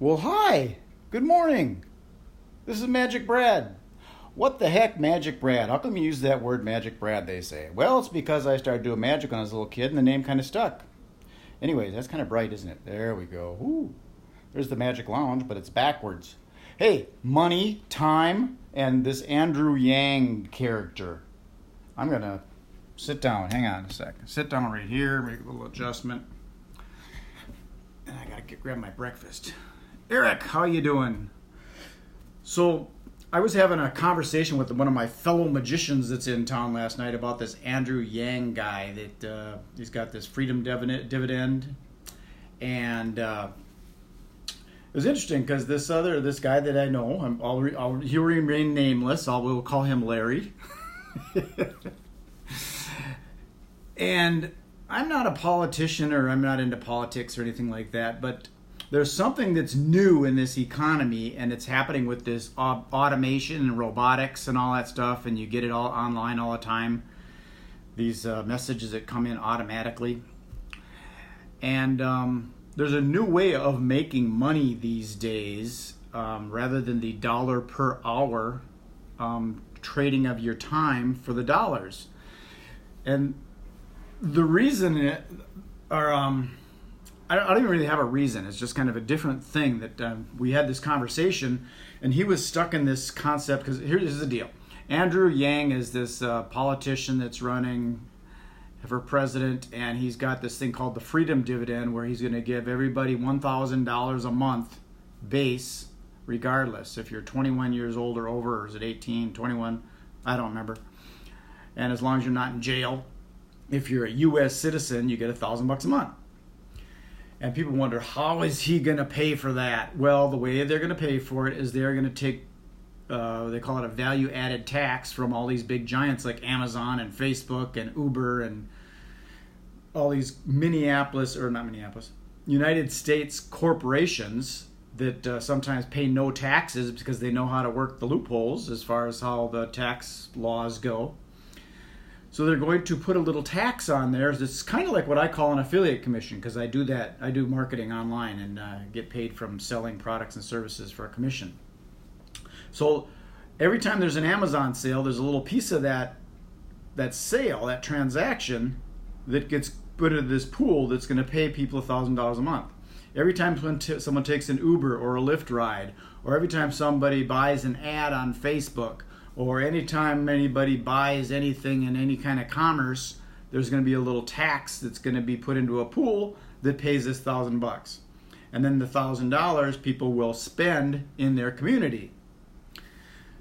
Well, hi. Good morning. This is MagicBrad. What the heck, MagicBrad? How come you use that word MagicBrad, they say? Well, it's because I started doing magic when I was a little kid and the name kind of stuck. Anyway, that's kind of bright, isn't it? There we go. Ooh. There's the Magic Lounge, but it's backwards. Hey, money, time, and this Andrew Yang character. I'm going to sit down. Hang on a sec. Sit down right here, make a little adjustment. And I got to grab my breakfast. Eric, how you doing? So, I was having a conversation with one of my fellow magicians that's in town last night about this Andrew Yang guy that he's got this freedom dividend, and it was interesting because this guy that I know, he'll remain nameless. We'll call him Larry, and I'm not a politician or I'm not into politics or anything like that, but there's something that's new in this economy, and it's happening with this automation and robotics and all that stuff, and you get it all online all the time, these messages that come in automatically. And there's a new way of making money these days, rather than the dollar per hour trading of your time for the dollars. And the reason I don't even really have a reason. It's just kind of a different thing that we had this conversation, and he was stuck in this concept because here's the deal. Andrew Yang is this politician that's running for president, and he's got this thing called the freedom dividend where he's going to give everybody $1,000 a month base, regardless if you're 21 years old or over, or is it 18, 21, I don't remember. And as long as you're not in jail, if you're a U.S. citizen, you get $1,000 a month. And people wonder, how is he going to pay for that? Well, the way they're going to pay for it is they're going to take, they call it a value-added tax from all these big giants like Amazon and Facebook and Uber and all these United States corporations that sometimes pay no taxes because they know how to work the loopholes as far as how the tax laws go. So they're going to put a little tax on there. It's kind of like what I call an affiliate commission, because I do that. I do marketing online and get paid from selling products and services for a commission. So every time there's an Amazon sale, there's a little piece of that sale, that transaction, that gets put into this pool that's going to pay people $1,000 a month. Every time someone takes an Uber or a Lyft ride, or every time somebody buys an ad on Facebook, or anytime anybody buys anything in any kind of commerce, there's going to be a little tax that's going to be put into a pool that pays this $1,000. And then the $1,000 people will spend in their community.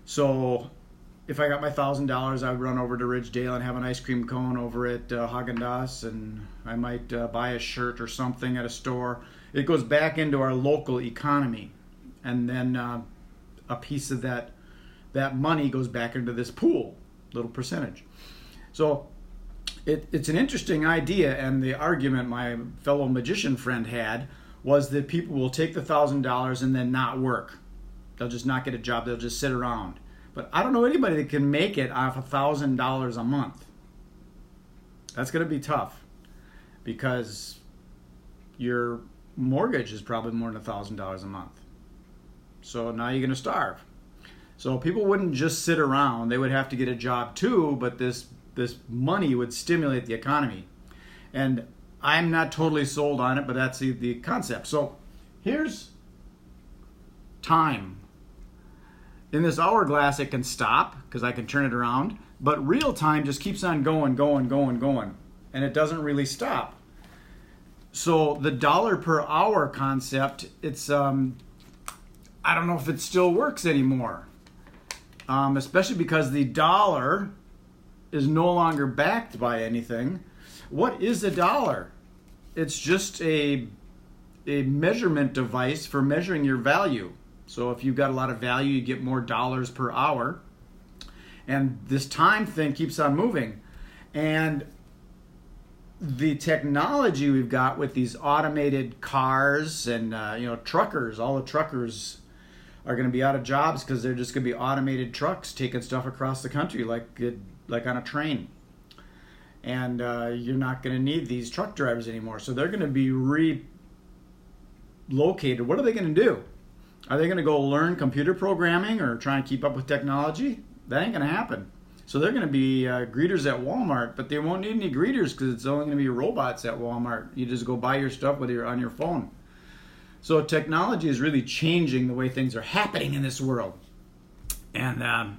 So if I got my $1,000, I would run over to Ridgedale and have an ice cream cone over at Haagen-Dazs, and I might buy a shirt or something at a store. It goes back into our local economy, and then a piece of that money goes back into this pool, little percentage. So it's an interesting idea, and the argument my fellow magician friend had was that people will take the $1,000 and then not work. They'll just not get a job. They'll just sit around. But I don't know anybody that can make it off $1,000 a month. That's going to be tough, because your mortgage is probably more than $1,000 a month. So now you're going to starve. So people wouldn't just sit around. They would have to get a job too, but this money would stimulate the economy. And I'm not totally sold on it, but that's the concept. So here's time. In this hourglass, it can stop because I can turn it around, but real time just keeps on going, and it doesn't really stop. So the dollar per hour concept, it's I don't know if it still works anymore. Especially because the dollar is no longer backed by anything. What is a dollar? It's just a measurement device for measuring your value. So if you've got a lot of value, you get more dollars per hour. And this time thing keeps on moving. And the technology we've got with these automated cars and truckers, all the truckers are going to be out of jobs because they're just going to be automated trucks taking stuff across the country like on a train. And you're not going to need these truck drivers anymore. So they're going to be relocated. What are they going to do? Are they going to go learn computer programming or try and keep up with technology? That ain't going to happen. So they're going to be greeters at Walmart, but they won't need any greeters because it's only going to be robots at Walmart. You just go buy your stuff with on your phone. So technology is really changing the way things are happening in this world. And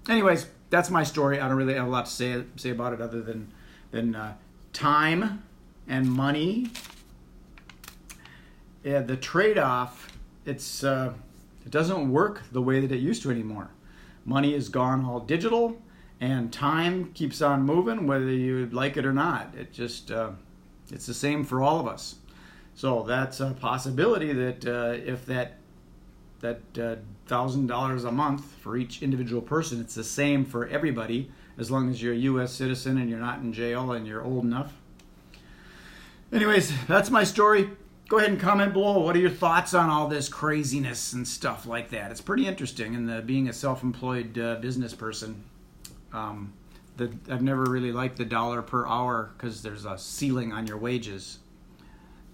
anyways, that's my story. I don't really have a lot to say about it other than time and money. Yeah, the trade-off, it doesn't work the way that it used to anymore. Money is gone all digital, and time keeps on moving whether you like it or not. It just it's the same for all of us. So that's a possibility that if that $1,000 a month for each individual person, it's the same for everybody as long as you're a U.S. citizen and you're not in jail and you're old enough. Anyways, that's my story. Go ahead and comment below. What are your thoughts on all this craziness and stuff like that? It's pretty interesting. And being a self-employed business person, I've never really liked the dollar per hour because there's a ceiling on your wages.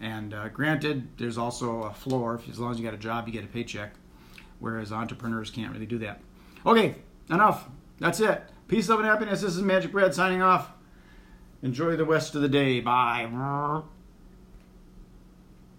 And granted, there's also a floor. As long as you got a job, you get a paycheck. Whereas entrepreneurs can't really do that. Okay, enough. That's it. Peace, love, and happiness. This is MagicBrad signing off. Enjoy the rest of the day. Bye.